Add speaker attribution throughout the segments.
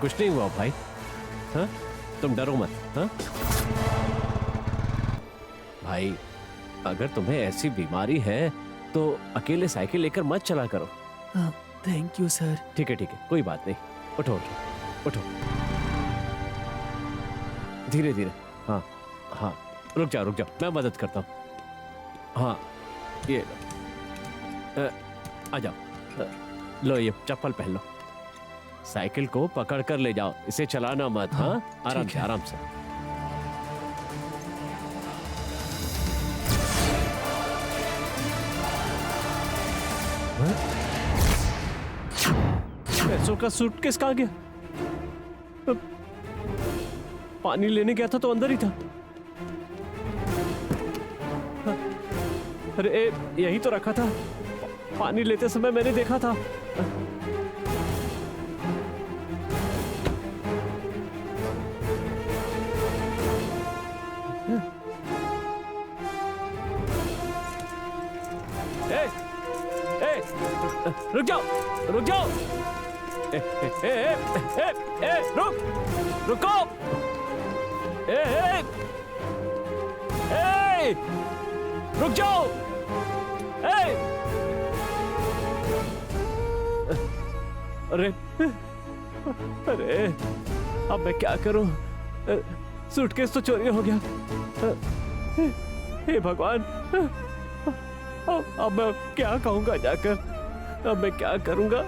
Speaker 1: कुछ नहीं हुआ भाई। हाँ, तुम डरो मत। हाँ भाई, अगर तुम्हें ऐसी बीमारी है तो अकेले साइकिल लेकर मत चला करो।
Speaker 2: Thank you sir.
Speaker 1: ठीक है, कोई बात नहीं। उठो उठो उठो, धीरे धीरे। हाँ हाँ, रुक जाओ मैं मदद करता हूँ। हाँ ये लो, आ जाओ। लो ये चप्पल पहन लो। साइकिल को पकड़ कर ले जाओ, इसे चलाना मत। हाँ, आराम से आराम से। पैसों का सूटकेस कहाँ गया? पानी लेने गया था तो अंदर ही था। अरे यही तो रखा था, पानी लेते समय मैंने देखा था। रुक जाओ रुको। रुक जाओ। अरे अब मैं क्या करूं? सूटकेस तो चोरी हो गया। हे भगवान, अब मैं क्या कहूंगा जाकर? अब मैं क्या करूंगा?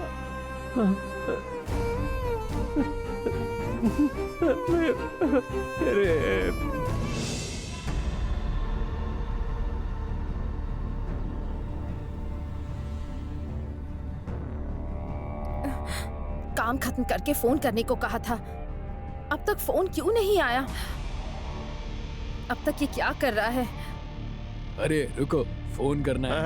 Speaker 1: अरे
Speaker 3: काम खत्म करके फोन करने को कहा था, अब तक फोन क्यों नहीं आया? अब तक ये क्या कर रहा है?
Speaker 2: अरे रुको, फोन करना है।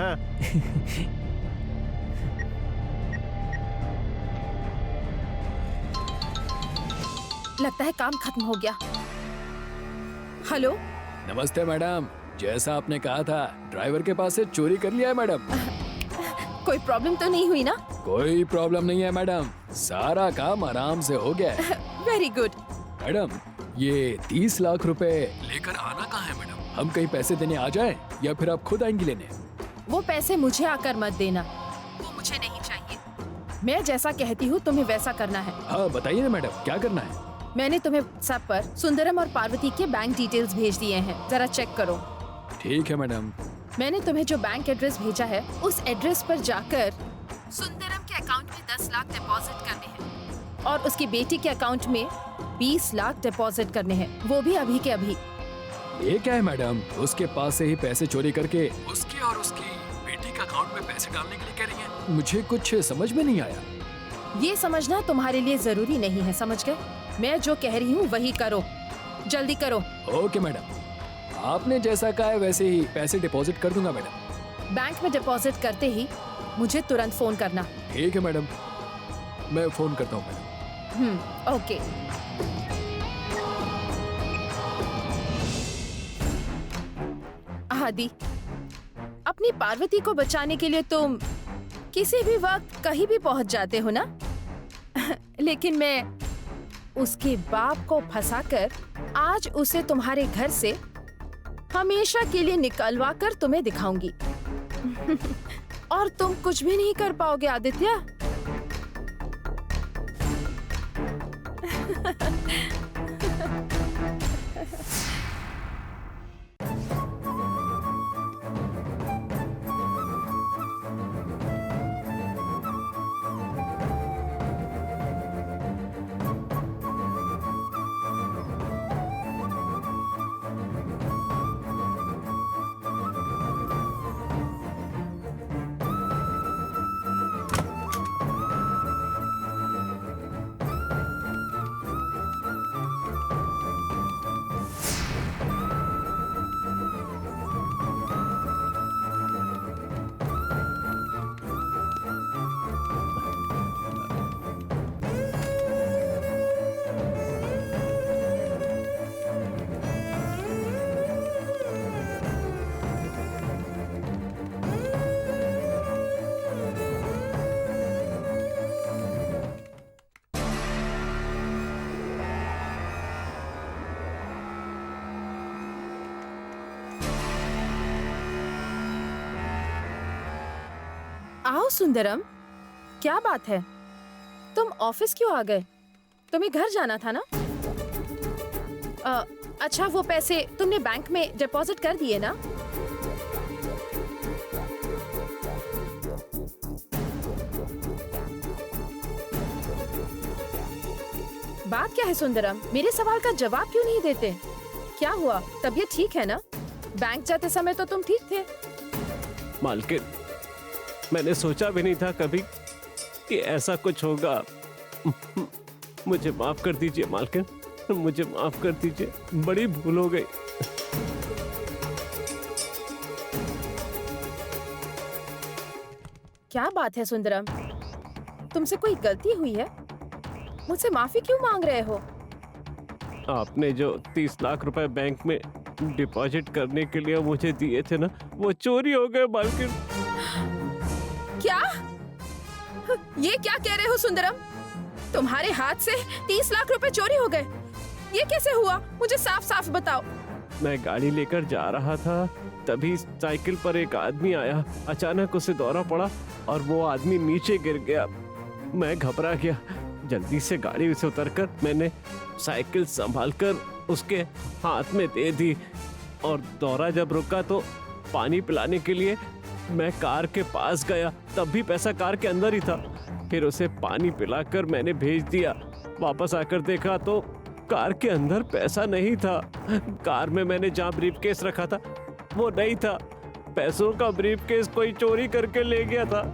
Speaker 3: लगता है काम खत्म हो गया। हेलो।
Speaker 2: नमस्ते मैडम, जैसा आपने कहा था ड्राइवर के पास से चोरी कर लिया है मैडम।
Speaker 3: कोई प्रॉब्लम तो नहीं हुई ना?
Speaker 2: कोई प्रॉब्लम नहीं है मैडम, सारा काम आराम से हो गया है।
Speaker 3: Very good.
Speaker 2: मैडम, ये 30 लाख रुपए लेकर आना कहाँ है मैडम? हम कहीं पैसे देने आ जाएं या फिर आप खुद आएंगी लेने?
Speaker 3: वो पैसे मुझे आकर मत देना, वो मुझे नहीं चाहिए। मैं जैसा कहती हूँ तुम्हें वैसा करना है।
Speaker 2: हाँ बताइए ना मैडम, क्या करना है?
Speaker 3: मैंने तुम्हें व्हाट्सएप पर सुंदरम और पार्वती के बैंक डिटेल्स भेज दिए हैं, जरा चेक करो।
Speaker 2: ठीक है मैडम।
Speaker 3: मैंने तुम्हें जो बैंक एड्रेस भेजा है उस एड्रेस पर जाकर सुंदरम के अकाउंट में 10 लाख डिपॉजिट करने हैं और उसकी बेटी के अकाउंट में 20 लाख डिपॉजिट करने हैं, वो भी अभी के अभी।
Speaker 2: ये क्या है मैडम, उसके पास से ही पैसे चोरी करके उसके और उसकी बेटी के अकाउंट में पैसे डालने के लिए कह रही हैं? मुझे कुछ समझ में नहीं आया।
Speaker 3: ये समझना तुम्हारे लिए जरूरी नहीं है, समझ गए? मैं जो कह रही हूँ वही करो, जल्दी करो।
Speaker 2: ओके मैडम, आपने जैसा कहा है वैसे ही पैसे डिपॉजिट कर दूंगा मैडम।
Speaker 3: बैंक में डिपॉजिट करते ही मुझे तुरंत फोन करना।
Speaker 2: ठीक है मैडम, मैं फोन करता हूँ मैडम।
Speaker 3: ओके। आदि, अपनी पार्वती को बचाने के लिए तुम किसी भी वक्त कहीं भी पहुंच जाते हो ना? लेकिन मैं उसके बाप को फंसाकर आज उसे तुम्हारे घर से हमेशा के लिए निकलवा कर तुम्हें दिखाऊंगी। और तुम कुछ भी नहीं कर पाओगे आदित्य। आओ सुंदरम, क्या बात है? तुम ऑफिस क्यों आ गए? तुम्हें घर जाना था ना? अच्छा, वो पैसे तुमने बैंक में डिपॉजिट कर दिए ना? बात क्या है सुंदरम? मेरे सवाल का जवाब क्यों नहीं देते? क्या हुआ? तबीयत ठीक है ना? बैंक जाते समय तो तुम ठीक थे।
Speaker 1: मालकिन, मैंने सोचा भी नहीं था कभी कि ऐसा कुछ होगा। मुझे माफ कर दीजिए मालकिन, मुझे माफ कर दीजिए, बड़ी भूल हो गई।
Speaker 3: क्या बात है सुंदरम? तुमसे कोई गलती हुई है? मुझसे माफी क्यों मांग रहे हो?
Speaker 1: आपने जो 30 लाख रुपए बैंक में डिपॉजिट करने के लिए मुझे दिए थे ना, वो चोरी हो गए मालकिन।
Speaker 3: क्या? ये क्या कह रहे हो सुंदरम? तुम्हारे हाथ से 30 लाख रुपए चोरी हो गए? ये कैसे हुआ? मुझे साफ साफ बताओ।
Speaker 1: मैं गाड़ी लेकर जा रहा था, तभी साइकिल पर एक आदमी आया। अचानक उसे दौरा पड़ा और वो आदमी नीचे गिर गया। मैं घबरा गया। जल्दी से गाड़ी से उतरकर मैंने साइकिल संभालकर उसके हाथ में दे दी और दौरा जब रुका तो पानी पिलाने के लिए मैं कार के पास गया। तब भी पैसा कार के अंदर ही था। फिर उसे पानी पिलाकर मैंने भेज दिया। वापस आकर देखा तो कार के अंदर पैसा नहीं था। कार में मैंने जहाँ ब्रीफकेस रखा था वो नहीं था। पैसों का ब्रीफकेस कोई चोरी करके ले गया था।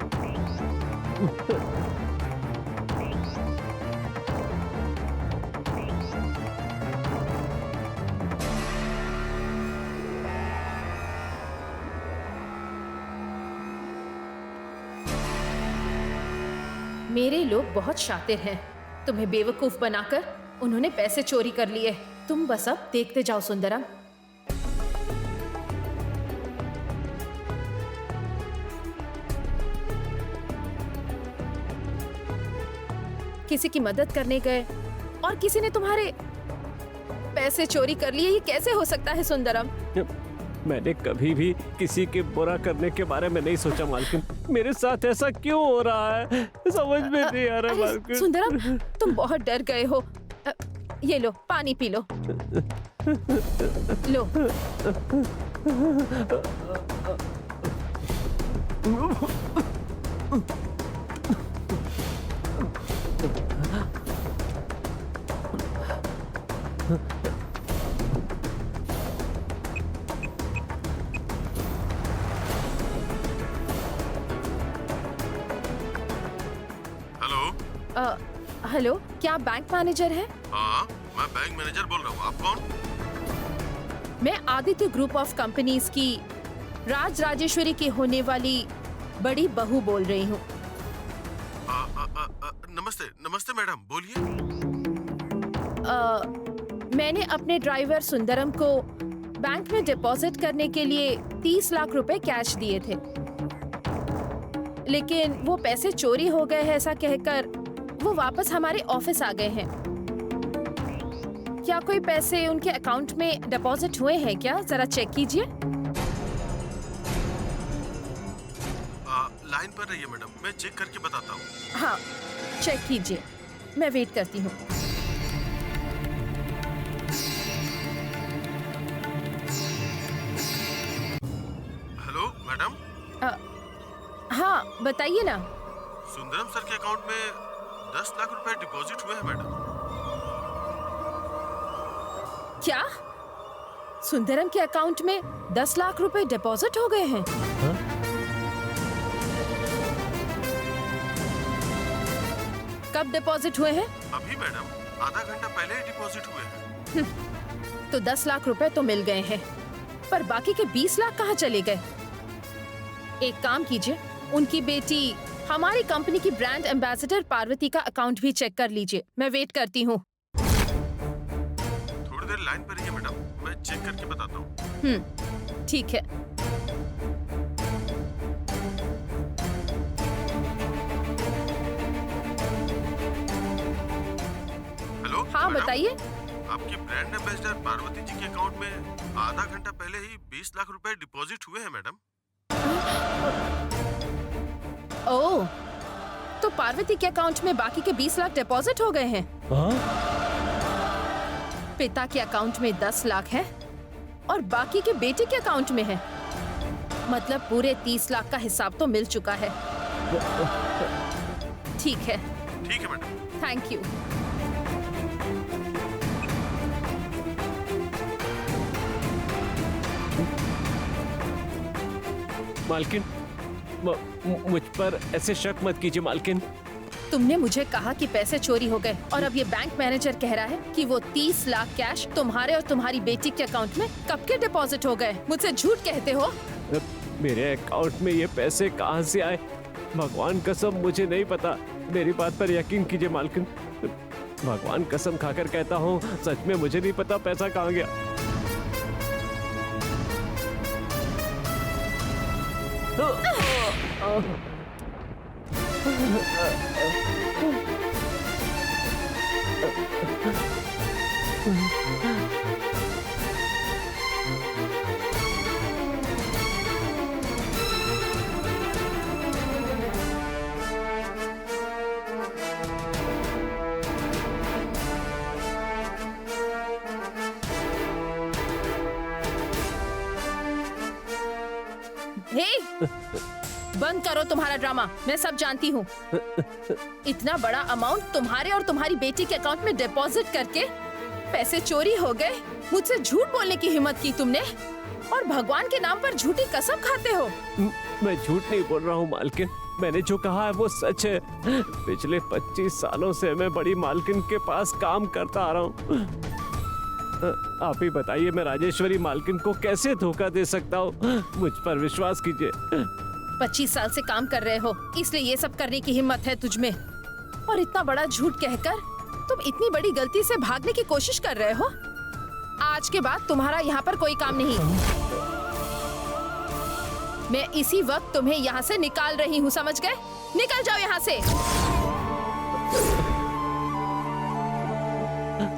Speaker 3: मेरे लोग बहुत शातिर हैं। तुम्हें बेवकूफ बनाकर उन्होंने पैसे चोरी कर लिए। तुम बस अब देखते जाओ सुंदरम। किसी की मदद करने गए और किसी ने तुम्हारे पैसे चोरी कर लिए। ये कैसे हो सकता है सुंदरम?
Speaker 1: मैंने कभी भी किसी के बुरा करने के बारे में नहीं सोचा मालकिन। मेरे साथ ऐसा क्यों हो रहा है, समझ में नहीं आ रहा मालकिन।
Speaker 3: सुंदरम, तुम बहुत डर गए हो। ये लो, पानी पी लो। लो। हेलो, क्या आप बैंक मैनेजर हैं?
Speaker 4: हाँ, मैं बैंक मैनेजर बोल रहा हूँ। आप कौन?
Speaker 3: मैं आदित्य ग्रुप ऑफ कंपनीज की राज राजेश्वरी की होने वाली बड़ी बहू बोल रही हूँ।
Speaker 4: नमस्ते नमस्ते मैडम, बोलिए।
Speaker 3: मैंने अपने ड्राइवर सुंदरम को बैंक में डिपॉजिट करने के लिए 30 लाख रुपए कैश दिए थे, लेकिन वो पैसे चोरी हो गए हैं ऐसा कहकर वो वापस हमारे ऑफिस आ गए हैं। क्या कोई पैसे उनके अकाउंट में डिपॉजिट हुए हैं क्या? जरा चेक कीजिए।
Speaker 4: लाइन पर रहिए मैडम, मैं चेक करके बताता हूँ।
Speaker 3: हाँ, चेक कीजिए, मैं वेट करती हूँ।
Speaker 4: Hello madam.
Speaker 3: हाँ, बताइए ना।
Speaker 4: सुंदरम सर के अकाउंट में 10 लाख रुपए डिपॉजिट हुए हैं मैडम।
Speaker 3: क्या? सुंदरम के अकाउंट में 10 लाख रुपए डिपॉजिट हो गए हैं?
Speaker 1: हाँ?
Speaker 3: कब डिपॉजिट हुए हैं?
Speaker 4: अभी मैडम, आधा घंटा पहले ही डिपॉजिट हुए हैं।
Speaker 3: तो 10 लाख रुपए तो मिल गए हैं, पर बाकी के 20 लाख कहाँ चले गए? एक काम कीजिए, उनकी बेटी हमारी कंपनी की ब्रांड एम्बेसडर पार्वती का अकाउंट भी चेक कर लीजिए। मैं वेट करती हूँ।
Speaker 4: थोड़ी देर लाइन पर रहिए मैडम, मैं चेक करके बताता हूँ।
Speaker 3: ठीक है।
Speaker 4: हेलो।
Speaker 3: हाँ,
Speaker 4: मैडम,
Speaker 3: बताइए।
Speaker 4: आपकी ब्रांड एम्बेसडर पार्वती जी के अकाउंट में आधा घंटा पहले ही 20 लाख रुपए डिपॉजिट हुए हैं मैडम।
Speaker 3: ओह, तो पार्वती के अकाउंट में बाकी के 20 लाख डिपॉजिट हो गए हैं।
Speaker 1: हाँ?
Speaker 3: पिता के अकाउंट में 10 लाख है और बाकी के बेटे के अकाउंट में है। मतलब पूरे 30 लाख का हिसाब तो मिल चुका है। ठीक है,
Speaker 4: ठीक है मैडम।
Speaker 3: Thank you.
Speaker 1: मालकिन, मुझ पर ऐसे शक मत कीजिए मालकिन।
Speaker 3: तुमने मुझे कहा कि पैसे चोरी हो गए और अब ये बैंक मैनेजर कह रहा है कि वो 30 लाख कैश तुम्हारे और तुम्हारी बेटी के अकाउंट में कब के डिपॉजिट हो गए। मुझसे झूठ कहते हो।
Speaker 1: मेरे अकाउंट में ये पैसे कहाँ से आए? भगवान कसम मुझे नहीं पता। मेरी बात पर यकीन कीजिए मालकिन। भगवान कसम खाकर कहता हूँ, सच में मुझे नहीं पता पैसा कहाँ गया।
Speaker 3: हे, बंद करो तुम्हारा ड्रामा। मैं सब जानती हूँ। इतना बड़ा अमाउंट तुम्हारे और तुम्हारी बेटी के अकाउंट में डिपॉजिट करके पैसे चोरी हो गए। मुझसे झूठ बोलने की हिम्मत की तुमने और भगवान के नाम पर झूठी कसम खाते हो।
Speaker 1: मैं झूठ नहीं बोल रहा हूँ मालकिन। मैंने जो कहा है वो सच है। पिछले 25 सालों से मैं बड़ी मालकिन के पास काम करता आ रहा हूँ। आप ही बताइए, मैं राजेश्वरी मालकिन को कैसे धोखा दे सकता हूँ? मुझ पर विश्वास कीजिए।
Speaker 3: 25 साल से काम कर रहे हो, इसलिए ये सब करने की हिम्मत है तुझ में। और इतना बड़ा झूठ कहकर तुम इतनी बड़ी गलती से भागने की कोशिश कर रहे हो। आज के बाद तुम्हारा यहाँ पर कोई काम नहीं। मैं इसी वक्त तुम्हें यहाँ से निकाल रही हूँ, समझ गए? निकल जाओ यहाँ से।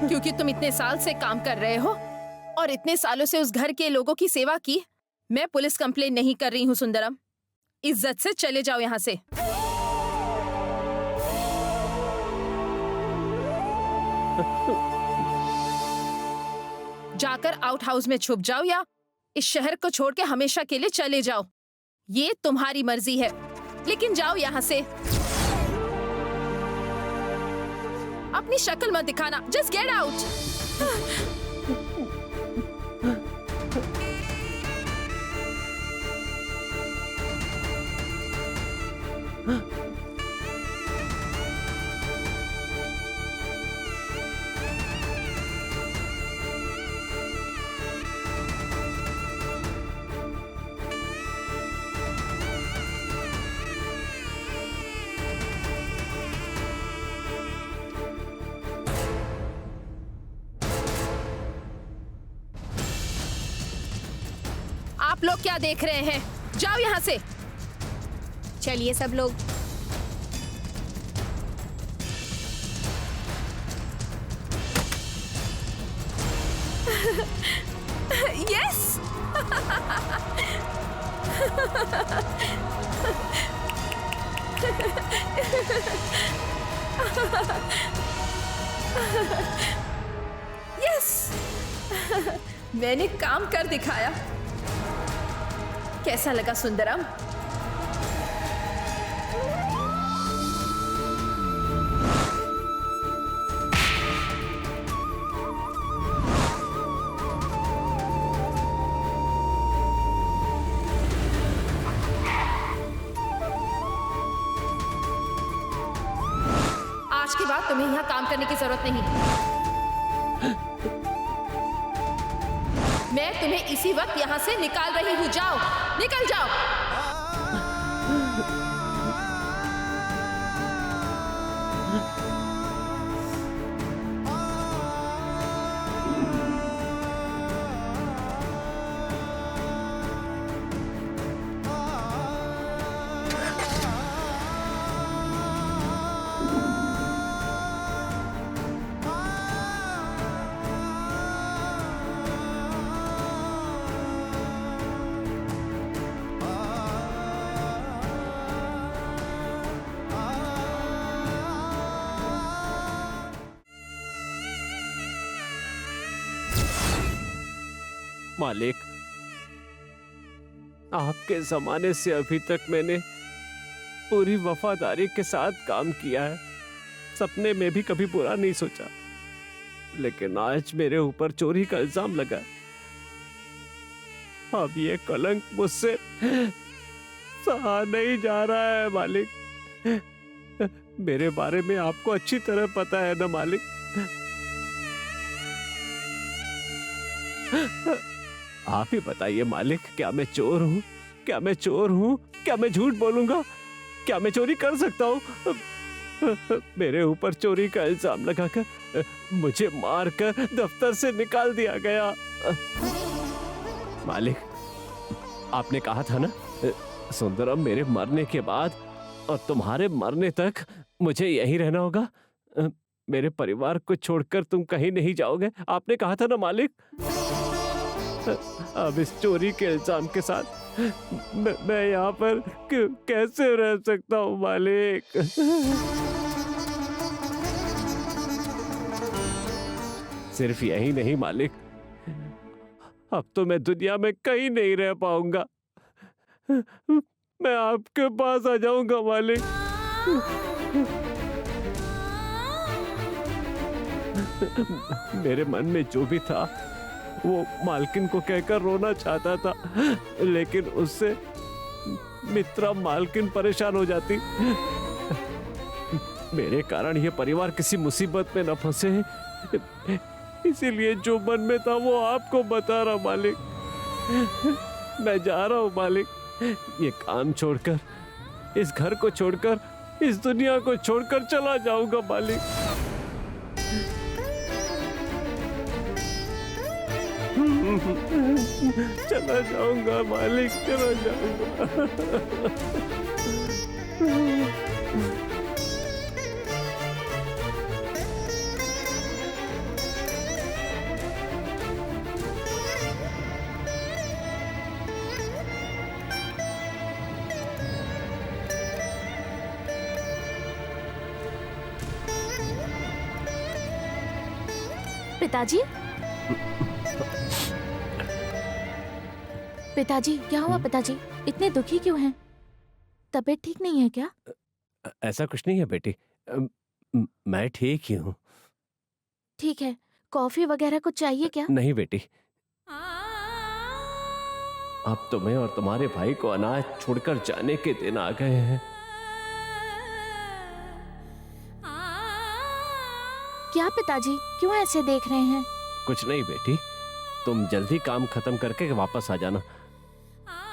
Speaker 3: क्योंकि तुम इतने साल से काम कर रहे हो और इतने सालों से उस घर के लोगों की सेवा की। मैं पुलिस कंप्लेन नहीं कर रही हूँ सुंदरम। इज्जत से चले जाओ यहाँ से। जाकर आउट हाउस में छुप जाओ या इस शहर को छोड़ के हमेशा के लिए चले जाओ। ये तुम्हारी मर्जी है, लेकिन जाओ यहाँ से। अपनी शक्ल मत दिखाना। Just get out. आप लोग क्या देख रहे हैं? जाओ यहाँ से।
Speaker 5: चलिए सब लोग।
Speaker 3: यस। यस। मैंने काम कर दिखाया। कैसा लगा सुंदरम? आज के बाद तुम्हें यहाँ काम करने की जरूरत नहीं। मैं तुम्हें इसी वक्त यहाँ से निकाल रही हूँ। जाओ, निकल जाओ।
Speaker 1: मालिक, आपके जमाने से अभी तक मैंने पूरी वफादारी के साथ काम किया है, सपने में भी कभी बुरा नहीं सोचा, लेकिन आज मेरे ऊपर चोरी का इल्जाम लगा। अब ये कलंक मुझसे सहा नहीं जा रहा है मालिक। मेरे बारे में आपको अच्छी तरह पता है ना मालिक। आप ही बताइए मालिक, क्या मैं चोर हूँ? क्या मैं चोर हूँ? क्या मैं झूठ बोलूंगा? क्या मैं चोरी कर सकता हूँ? मेरे ऊपर चोरी का इल्जाम लगाकर मुझे मारकर दफ्तर से निकाल दिया गया। मालिक, आपने कहा था ना सुंदरम, मेरे मरने के बाद और तुम्हारे मरने तक मुझे यहीं रहना होगा। मेरे परिवार को छोड़कर तुम कहीं नहीं जाओगे, आपने कहा था ना मालिक। अब इस चोरी के इल्जाम के साथ मैं यहाँ पर कैसे रह सकता हूँ मालिक? सिर्फ यही नहीं मालिक, अब तो मैं दुनिया में कहीं नहीं रह पाऊंगा। मैं आपके पास आ जाऊंगा मालिक। मेरे मन में जो भी था वो मालकिन को कहकर रोना चाहता था, लेकिन उससे मित्रा मालकिन परेशान हो जाती। मेरे कारण ये परिवार किसी मुसीबत में न फंसे, इसीलिए जो मन में था वो आपको बता रहा मालिक। मैं जा रहा हूँ मालिक, ये काम छोड़कर, इस घर को छोड़कर, इस दुनिया को छोड़कर चला जाऊंगा मालिक। चला जाऊंगा मालिक, चला जाऊंगा।
Speaker 6: पिताजी, पिताजी क्या हुआ? पिताजी इतने दुखी क्यों हैं? तबीयत ठीक नहीं है क्या?
Speaker 1: ऐसा कुछ नहीं है बेटी, मैं ठीक ही हूँ।
Speaker 6: ठीक है, कॉफी वगैरह कुछ चाहिए क्या?
Speaker 1: नहीं बेटी, अब तुम्हें और तुम्हारे भाई को अनाज छोड़कर जाने के दिन आ गए हैं।
Speaker 6: क्या पिताजी, क्यों ऐसे देख रहे हैं?
Speaker 1: कुछ नहीं बेटी, तुम जल्दी काम खत्म करके वापस आ जाना,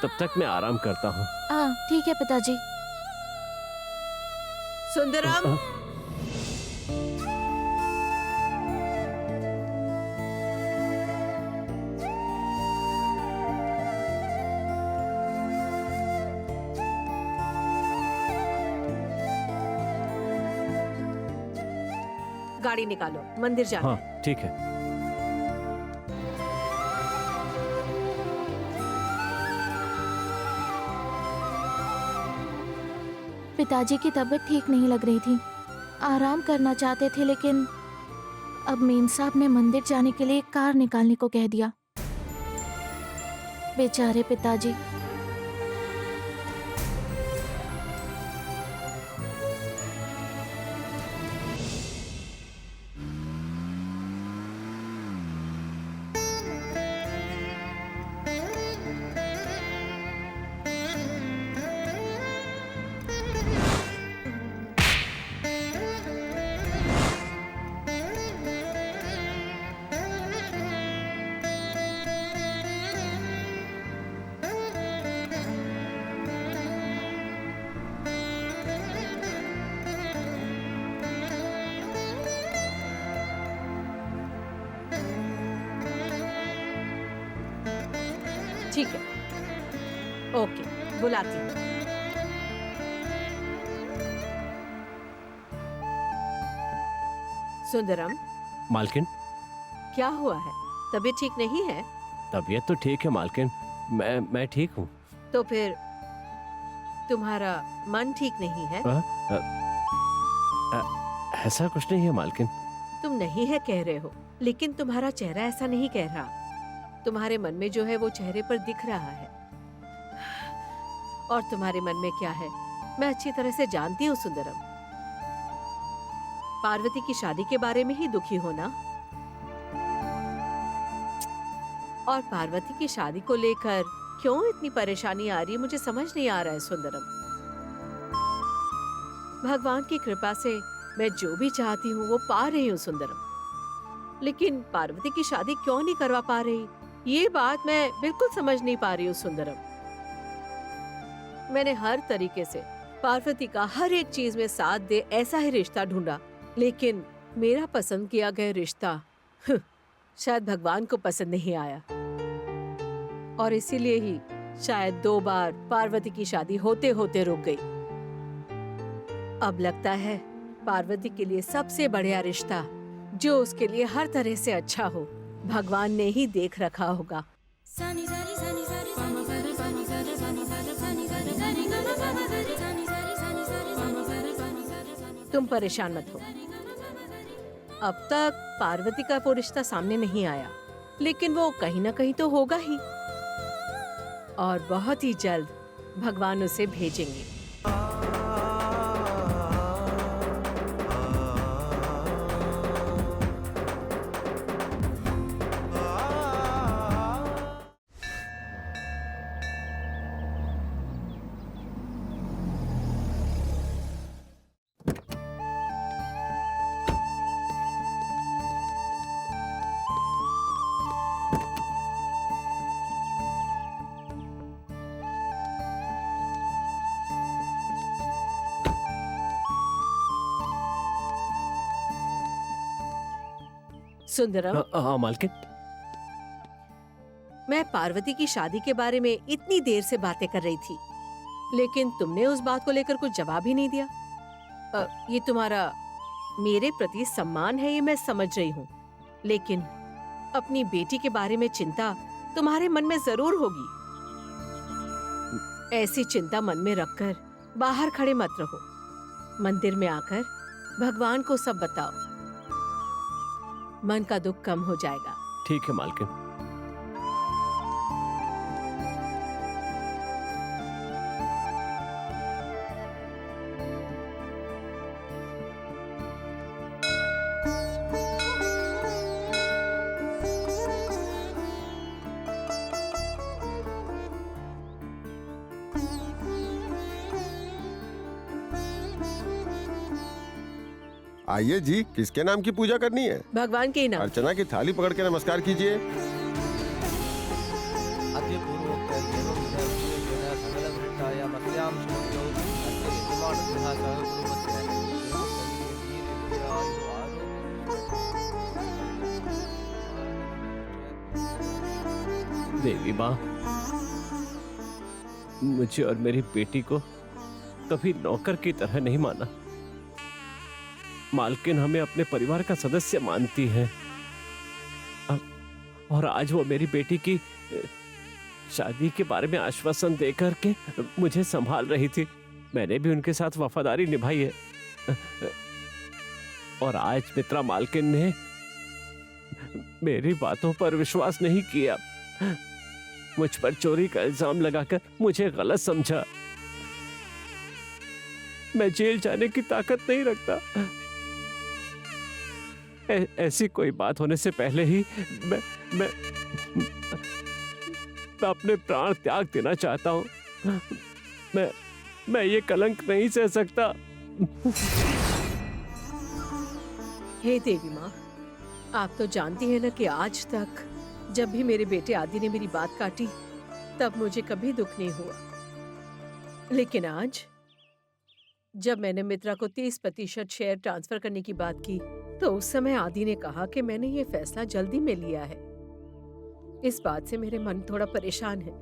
Speaker 1: तब तक मैं आराम करता हूँ।
Speaker 6: ठीक है पिताजी।
Speaker 3: सुंदरम,
Speaker 7: गाड़ी निकालो, मंदिर जाना है।
Speaker 1: हाँ ठीक है।
Speaker 6: पिताजी की तबीयत ठीक नहीं लग रही थी, आराम करना चाहते थे, लेकिन अब मेम साहब ने मंदिर जाने के लिए कार निकालने को कह दिया। बेचारे पिताजी।
Speaker 7: ठीक है, ओके, बुलाती हूँ। सुंदरम,
Speaker 1: मालकिन,
Speaker 7: क्या हुआ है? तबीयत ठीक नहीं है?
Speaker 1: तबीयत तो ठीक है मालकिन, मैं ठीक हूँ।
Speaker 7: तो फिर तुम्हारा मन ठीक नहीं है?
Speaker 1: ऐसा कुछ नहीं है मालकिन।
Speaker 7: तुम नहीं है कह रहे हो, लेकिन तुम्हारा चेहरा ऐसा नहीं कह रहा। तुम्हारे मन में जो है वो चेहरे पर दिख रहा है। और तुम्हारे मन में क्या है मैं अच्छी तरह से जानती हूँ सुंदरम। पार्वती की शादी के बारे में ही दुखी हो ना? और पार्वती की शादी को लेकर क्यों इतनी परेशानी आ रही है मुझे समझ नहीं आ रहा है सुंदरम। भगवान की कृपा से मैं जो भी चाहती हूँ वो पा रही हूँ सुंदरम, लेकिन पार्वती की शादी क्यों नहीं करवा पा रही ये बात मैं बिल्कुल समझ नहीं पा रही हूँ सुंदरम। मैंने हर तरीके से पार्वती का हर एक चीज में साथ दे ऐसा ही रिश्ता ढूंढा, लेकिन मेरा पसंद किया गया रिश्ता शायद भगवान को पसंद नहीं आया, और इसीलिए ही शायद 2 बार पार्वती की शादी होते होते रुक गई। अब लगता है पार्वती के लिए सबसे बढ़िया रिश्ता जो उसके लिए हर तरह से अच्छा हो भगवान ने ही देख रखा होगा। तुम परेशान मत हो। अब तक पार्वती का वो रिश्ता सामने नहीं आया, लेकिन वो कहीं ना कहीं तो होगा ही, और बहुत ही जल्द भगवान उसे भेजेंगे। सुंदरम,
Speaker 1: हाँ मालकिन।
Speaker 7: मैं पार्वती की शादी के बारे में इतनी देर से बातें कर रही थी, लेकिन तुमने उस बात को लेकर कुछ जवाब ही नहीं दिया। ये तुम्हारा मेरे प्रति सम्मान है ये मैं समझ रही हूँ, लेकिन अपनी बेटी के बारे में चिंता तुम्हारे मन में जरूर होगी। ऐसी चिंता मन में रखकर बाहर खड़े मत रहो, मंदिर में आकर भगवान को सब बताओ, मन का दुख कम हो जाएगा।
Speaker 1: ठीक है मालकिन।
Speaker 8: आइए जी, किसके नाम की पूजा करनी है?
Speaker 7: भगवान के नाम।
Speaker 8: अर्चना की थाली पकड़ के नमस्कार कीजिए।
Speaker 1: देवी माँ, मुझे और मेरी बेटी को कभी नौकर की तरह नहीं माना। मालकिन हमें अपने परिवार का सदस्य मानती है, और आज वो मेरी बेटी की शादी के बारे में आश्वासन देकर के मुझे संभाल रही थी। मैंने भी उनके साथ वफादारी निभाई है, और आज मित्रा मालकिन ने मेरी बातों पर विश्वास नहीं किया, मुझ पर चोरी का इल्जाम लगाकर मुझे गलत समझा। मैं जेल जाने की ताकत नहीं रखता। ऐसी कोई बात होने से पहले ही मैं अपने प्राण त्याग देना चाहता हूं। मैं ये कलंक नहीं सह सकता।
Speaker 7: हे देवी माँ, आप तो जानती हैं ना कि आज तक जब भी मेरे बेटे आदि ने मेरी बात काटी तब मुझे कभी दुख नहीं हुआ, लेकिन आज जब मैंने मित्रा को 30% शेयर ट्रांसफर करने की बात की तो उस समय आदि ने कहा कि मैंने ये फैसला जल्दी में लिया है। इस बात से मेरे मन थोड़ा परेशान है।